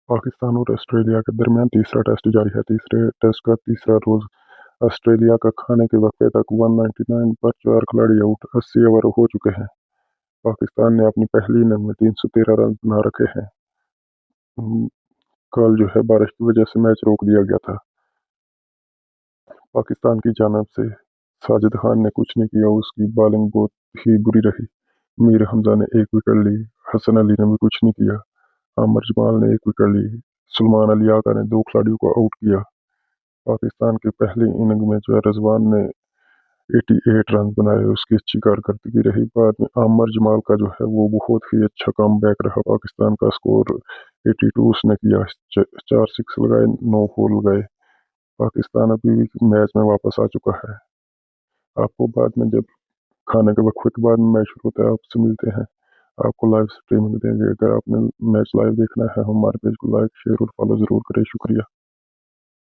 पाकिस्तान और ऑस्ट्रेलिया के दरमियान तीसरा टेस्ट जारी है। तीसरे टेस्ट का तीसरा रोज ऑस्ट्रेलिया का खाने के वक्फे तक 199 पर 4 खिलाड़ी आउट। 80 ओवर हो चुके हैं। पाकिस्तान ने अपनी पहली इनिंग में 313 रन बना रखे हैं। कल जो है बारिश की वजह से मैच रोक दिया गया था। पाकिस्तान की जानिब से साजिद खान ने कुछ नहीं किया, उसकी बॉलिंग बहुत ही बुरी रही। मीर हमजा ने 1 विकेट ली, हसन अली ने भी कुछ नहीं किया। आमिर जमाल ने 1 विकेट ली। सलमान अली आका ने 2 खिलाड़ियों को आउट किया। पाकिस्तान की पहली इनिंग में जो है रिजवान ने 88 रन बनाए, उसकी अच्छी कारकर्दगी रही। बाद में आमिर जमाल का जो है वो बहुत ही अच्छा कम बैक रहा। पाकिस्तान का स्कोर 82 उसने किया, 4 सिक्स लगाए, 9 फोर लगाए। पाकिस्तान अभी भी मैच में वापस आ चुका है। आपको बाद में जब खाने के वक्फे के बाद में मैच शुरू होता है आपसे मिलते हैं, आपको लाइव स्ट्रीमिंग देंगे। अगर आपने मैच लाइव देखना है हमारे पेज को लाइक शेयर और फॉलो ज़रूर करें। शुक्रिया।